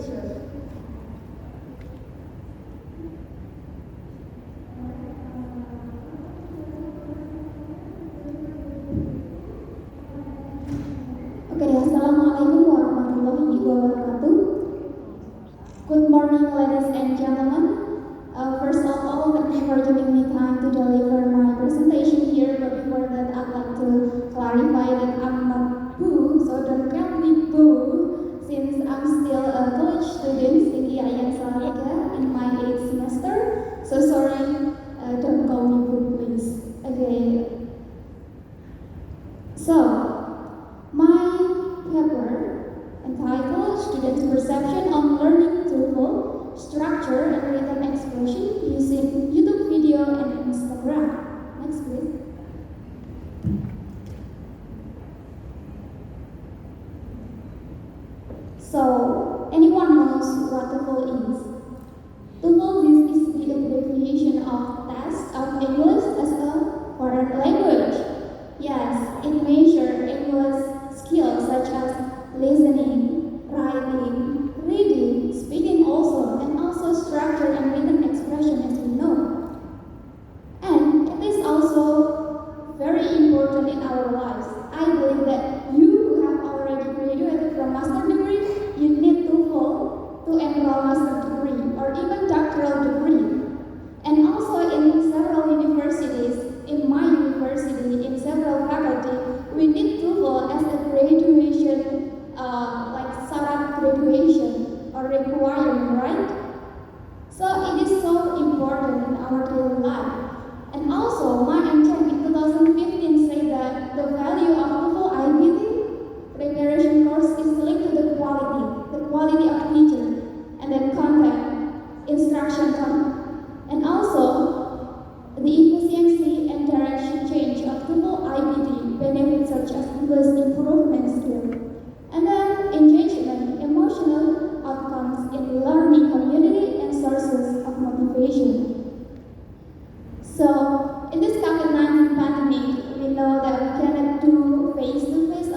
teachers. Okay, Assalamualaikum warahmatullahi wabarakatuh. Good morning, ladies and gentlemen. First of all, thank you for giving me time to deliver my presentation here. But before that, I'd like to clarify that I'm not Boo, so don't call me Boo, since I'm still a college student in Yogyakarta in my 8th semester. So sorry, don't call me Boo, please. Okay. So, my paper entitled Students' Perception on Learning Tool, Structure and Written Expression Using YouTube Video and Instagram. Next, please. So, anyone knows what TOEFL is? TOEFL is the abbreviation of Test of English as a Foreign Language. Yes, it measures English skills such as listening, writing, reading, speaking also, and also structure and written expression as we know. And it is also very important in our lives. I believe that you who have already graduated from master degree, you need TOEFL to enroll master degree or even doctoral degree. And also in several universities, in my university, in several faculty, we need TOEFL as a graduation, like syarat graduation or requirement, right? So it is so important in our daily life. And also, my MChem in 2015 said that the value of TOEFL IBT preparation course is linked to the quality of teacher, and then content, instruction content, and also the efficiency and direction change of TOEFL IBT benefits such as English improvement skill, and then engagement, emotional outcomes in learning community and sources of motivation. So, in this COVID-19 pandemic, we know that we cannot do face-to-face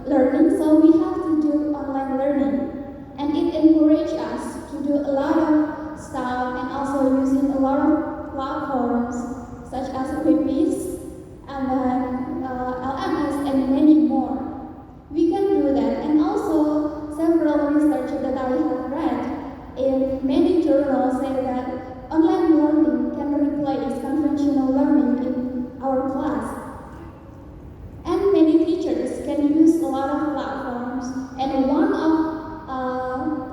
learning, so we have to do online learning. And it encourages us to do a lot of stuff and also using a lot of platforms such as PPs and then LMS and many more. We can do that. And also, several research that I have read in many journals say that online learning can replace conventional learning in our class. And many teachers can use a lot of platforms, and one of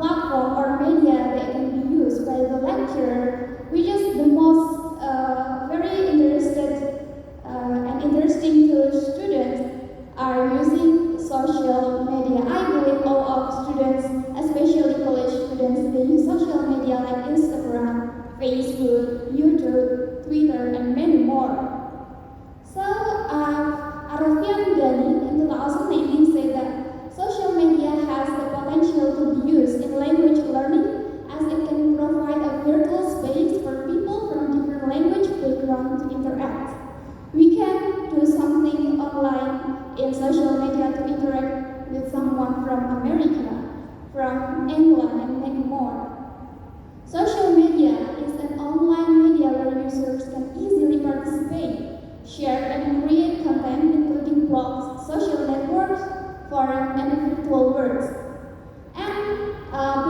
platform or media that can be used by the lecturer, which is the most very interested and interesting to students, are using social media. I believe all of students, especially college students, they use social media like Instagram, Facebook, YouTube, Twitter, and many more. So, Arafian Ghani in 2019 said that social media has the potential to be used in language learning as it can provide a virtual space for people from different language backgrounds to interact. We can do something online in social media to interact with someone from America, from England, and many more. Social media is an online media where users can easily participate, share and create content including blogs, social networks, forums, and virtual worlds. And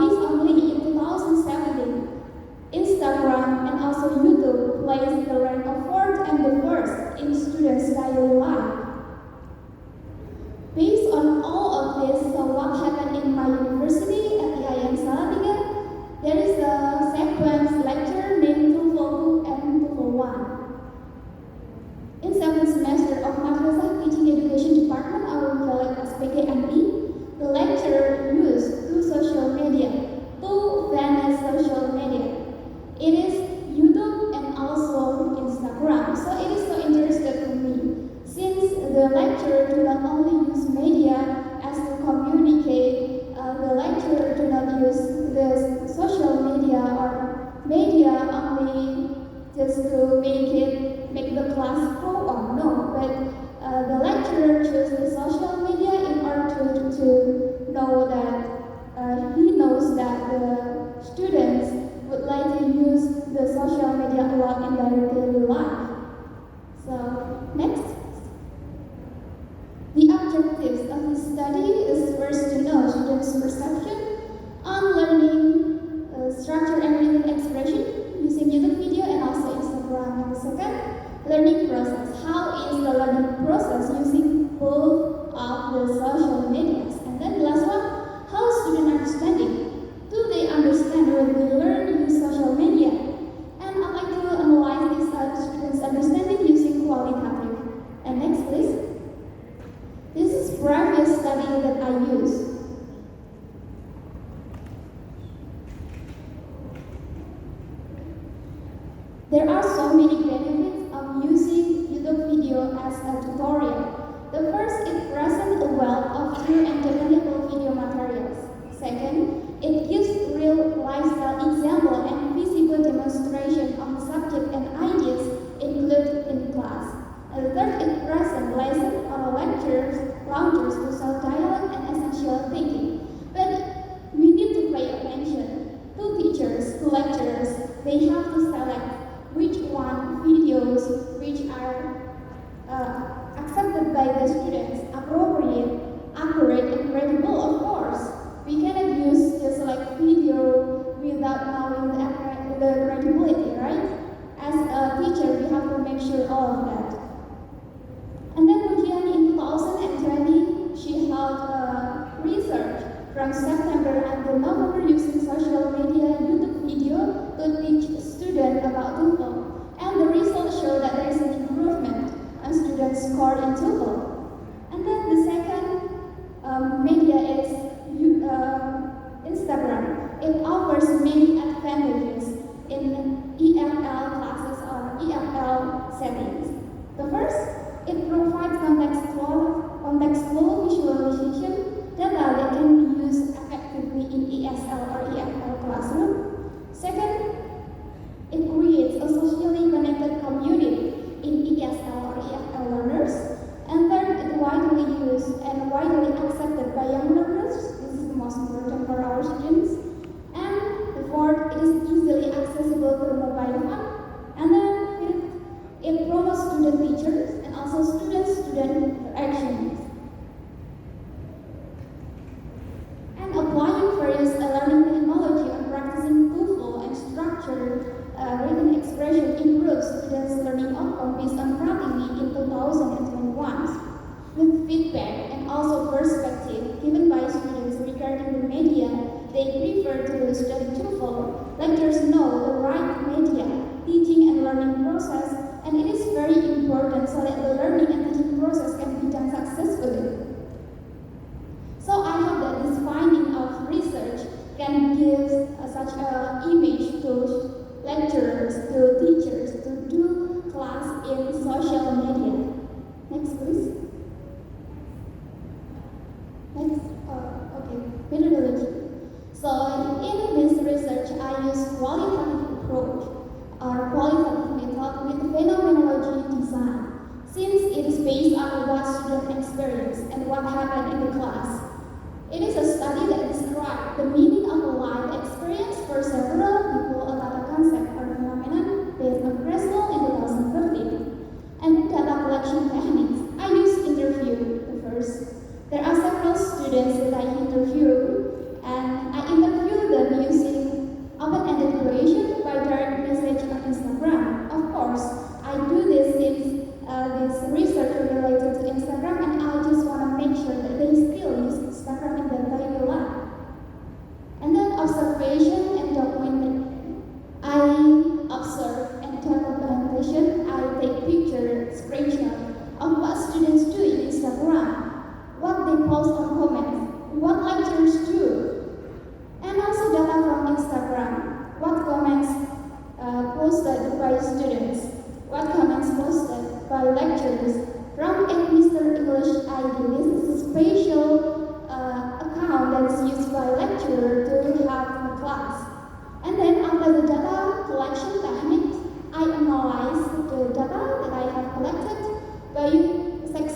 based only in 2017, Instagram and also YouTube placed the rank of fourth and the first in students' daily life. Based on all of this, so what happened in my university at IAIN Salatiga, there is a sequence lecture named TOEFL 2 and TOEFL 1. In 7th semester of Madrasah Teaching Education Department, our call it as PKMD, the lecturer used two social media, two famous social media. It is YouTube and also Instagram. So it is so interesting for me, since the lecturer do not only use media as to communicate, the lecturer do not use the social media or media only just to make the class go on. No, but the lecturer chooses the social media in order to know that he knows that the develop in their daily life. So, next. The objectives of this study is first to know students' perception on learning, structure and written expression using YouTube video and also Instagram. And the second, learning process. How is the learning process using both of the social medias? And then the last one, how is student understanding? Do they understand when they learn use social media? And I'd like to analyze this students' understanding using qualitative. And next, please. This is previous study that I use. There are so many benefits of using YouTube video as a tutorial. The first, it presents a wealth of true and dependable video materials. Second, it gives real lifestyle example and visible demonstration of the subject and ideas included in class. And the third, it presents lessons or lectures, launchers to self-dialogue and essential thinking. But we need to pay attention to teachers, to lecturers. They have to select which one videos which are accepted by the students, appropriate, accurate, and credible, of course. We cannot use just like video without knowing the credibility, right? As a teacher, we have to make sure all of that. And then Mujiani in 2020, she held research from September until November using social media YouTube video to teach students about TOEFL. And the results show that there is an improvement on students' score in TOEFL. And then the second media is Instagram. It offers many advantages in EML classes or EML settings. The first, it provides contextual visualization data that can be used effectively in ESL or EFL classroom. Second, it creates a socially connected community in ESL or EFL learners. And third, it's widely used and widely accepted by young learners. This is the most important for our students. And the fourth, it is easily accessible through mobile phone. And then fifth, it promotes student teachers and also student-student interactions. And applying various learning technology on practicing TOEFL and structured written expression improves students' learning outcome based on practically in 2021. With feedback and also perspective given by students regarding the media they prefer to study TOEFL, lecturers know the right media, teaching and learning process, and it is very important so that the learning and teaching process can be done successfully. So I hope that this finding of research can give such an image to lecturers, to teachers, to do class in social media. Next, please. Next, okay, methodology. So in this research, I use qualitative approach or qualitative method with phenomenology design, since it is based on what students experience and what happened in the class. It is a study that describes the meaning of a life experience for several people about a concept or phenomenon based on Fresnel in 2013. And data collection techniques, I use interview the first. There are several students that I interview, and I interview them using open-ended question by direct message on Instagram. Of course, I do this since this research related to Instagram, and I just want to make sure that they still use Instagram in their daily life. And then observation and documentation. I observe and take documentation. I take picture, screenshot of what students do in Instagram, what they post on comments, what lecturers do, and also data from Instagram, what comments posted by students, what comments posted by lecturers. From Mr. English ID, this is a special account that is used by lecturer to have the class. And then after the data collection technique, I analyze the data that I have collected by 6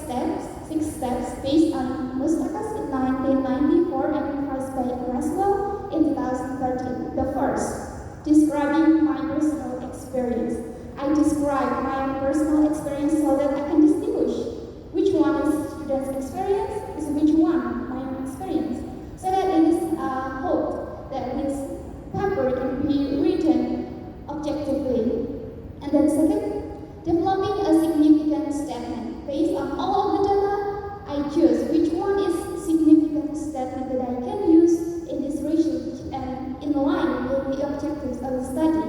steps based on Mustakas in 1994 and revised by Fresnel in 2013. The first, describing my personal experience. describe my personal experience so that I can distinguish which one is student's experience, is which one my own experience, so that it is hoped that this paper can be written objectively. And then second, developing a significant statement based on all of the data. I choose which one is significant statement that I can use in this research and in line with the objectives of the study.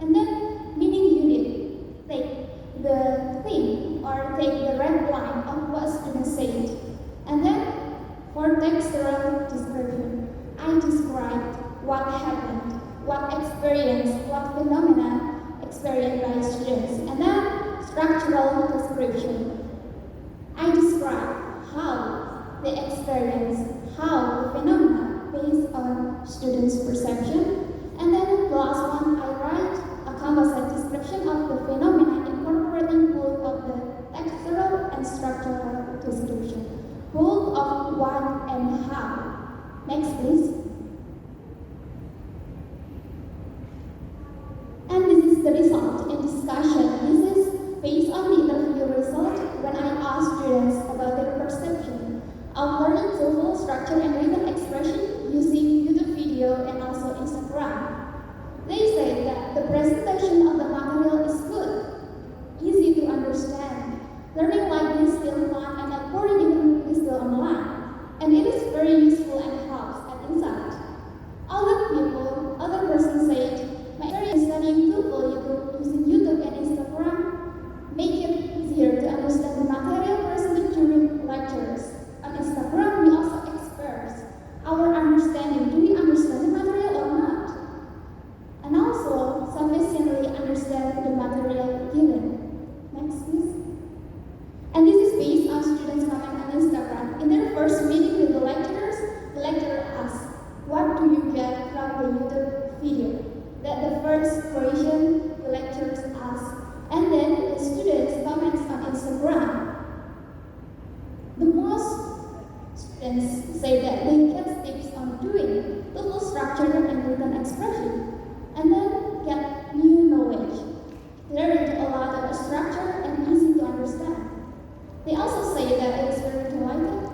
And then meaning unit, take the theme or take the red line of what students said. And then for textual description, I described what happened, what experience, what phenomena experienced by students. And then structural description, I describe how they experience, how the phenomena based on students' perception. And then the last one, I write a composite description of the phenomena incorporating both of the textual and structural description, both of what and how. Next, please. And this is the result in discussion. This is based on the interview result when I asked students about their perception of learning TOEFL structure and written expression using YouTube video and also Instagram. They say that the presentation of the material is good, easy to understand. Learning like this still fun and according even is still online. And it is very useful and helps at insight. Other persons said, my experience studying TOEFL using YouTube and Instagram make it easier to understand the material presented during lectures. On Instagram, we also express our understanding. Do we understand the material or not? And also sufficiently understand the material given. Next, please. And this is based on students' comment on Instagram. In their first meeting with the lecturer asks, what do you get from the YouTube video? That the first question the lecturers ask. And then the students' comments on Instagram. The most students say that they get tips on doing TOEFL structure and written expression. And then get new knowledge. Learn a lot of structure and easy to understand. They also say that it is very delighted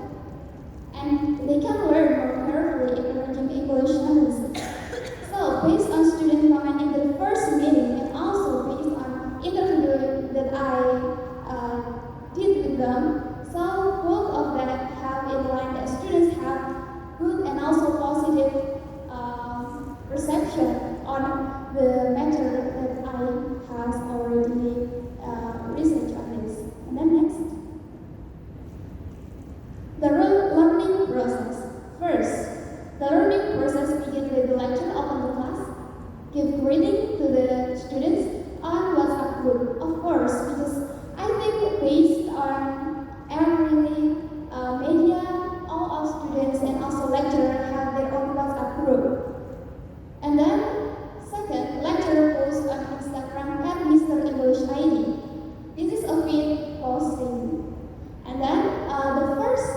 and they can learn more carefully in emerging English analysis. So, based on student comment in the first meeting and also based on interview that I did with them, so both of them have in line that students have good and also positive perception on the matter that I have already researched on this. And then next. The learning process. First, the learning process begins with the lecture open the class, give greeting to the students on WhatsApp group. Of course, because I think based on every media, all our students and also lecturers have their own WhatsApp group. And then, second, lecturer posts on Instagram at Mr. English ID. This is a feed posting. And then the first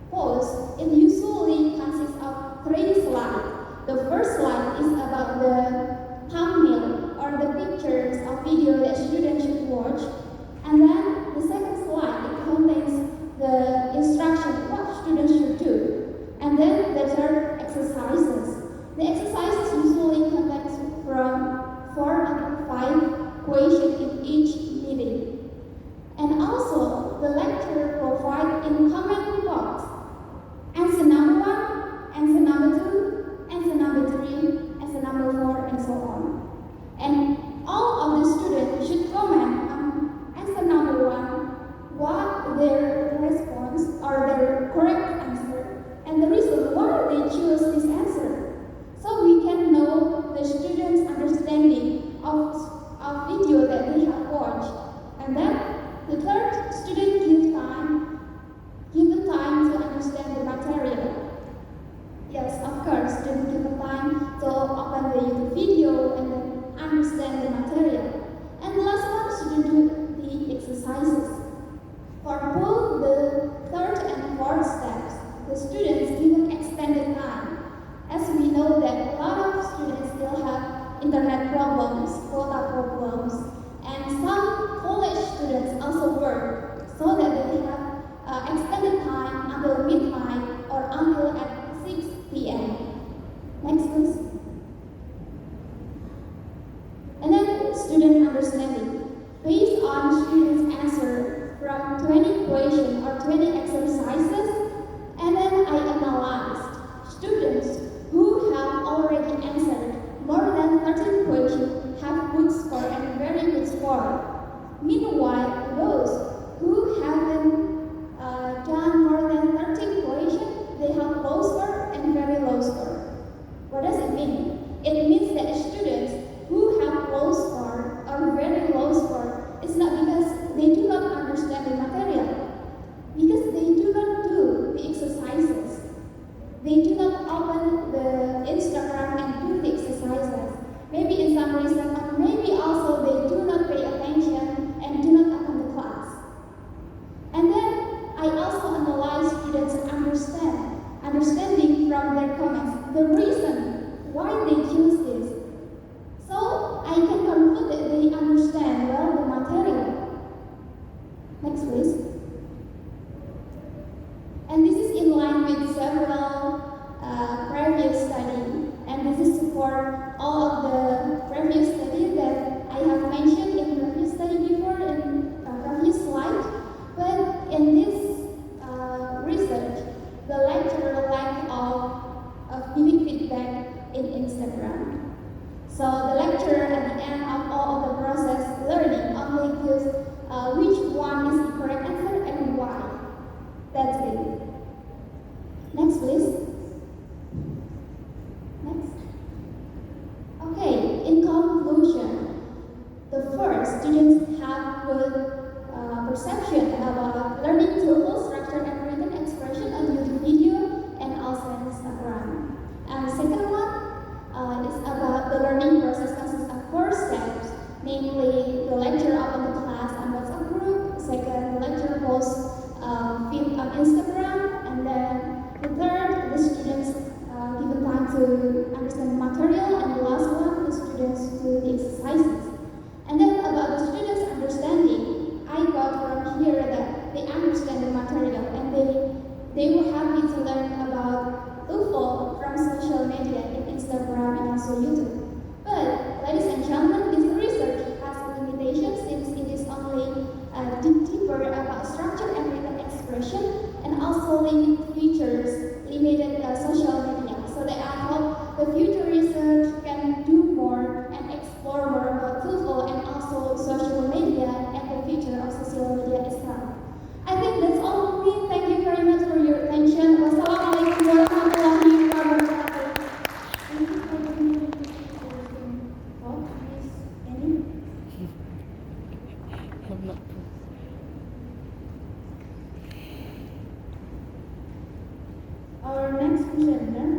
post, it usually consists of 3 slides. The first slide is about the thumbnail or the pictures of video that students should watch. And then the second slide, it contains the instruction what students should do. And then the third, exercises. The exercises usually contain from 4 to 5 questions in each meeting. And also, the lecturer provides in comment box answer number 1, answer number 2, answer number 3, answer number 4, and so on. And all of the students should comment on answer number 1, what their response or their correct answer, and the reason why they choose this answer. So we can know the students' understanding of video that they have watched. And then the third, student give the time to understand the material. Yes, of course, student give the time to open the YouTube video and then understand the material. And the last one, student do the exercises. For both the third and fourth steps, the students given extended time. As we know that a lot of students still have internet problems, quota problems, Next, please. And then student understanding. Based on students' answer from 20 questions or 20 exercises, and then I analyzed students who have already answered more than 13 questions have good score and very good score. Meanwhile, those who haven't done more than 13 questions, they have low score and very low score. What does it mean? It means that students who have low score or very low score, it's not because they do not understand the material, because they do not do the exercises. They do not open the Instagram and do the exercises. Maybe in some reason, or maybe also they do not pay attention and do not attend the class. And then I also analyze students' understanding from their comments, the reason why they choose this. So I can conclude that they understand well the material. Next, please. And this is in line with several previous studies, and this is for all of the previous studies that I have mentioned in previous study before in previous slide. But in this research, the lecturer lack of giving feedback in Instagram. So the lecturer at the end of all of the process learning only gives which one is the correct answer and why. That's it. Next, please. Next. Okay, in conclusion, the first, students have good perception about learning tools, structure and written expression on YouTube video and also on Instagram. And the second one is about the learning process consists of 4 steps, namely the lecture open the class on WhatsApp group, second, the lecture posts feed on Instagram, and then the third, the students given time to understand the material, and the last one, the students do the exercises. And then about the students' understanding, I got from here that they understand the material and they were happy to learn about UFO from social media in Instagram and also YouTube. But ladies and gentlemen, this research has limitations since it is only deeper about structure and written expression and also limited features, limited social media. So that I hope the future research can do more and explore more about TOEFL and also social media and the future of social media itself. I think that's all for me. Thank you very much for your attention. Wassalamualaikum warahmatullahi wabarakatuh. Thank you for giving me the opportunity. Oh, please, any? I'm not. Our next presenter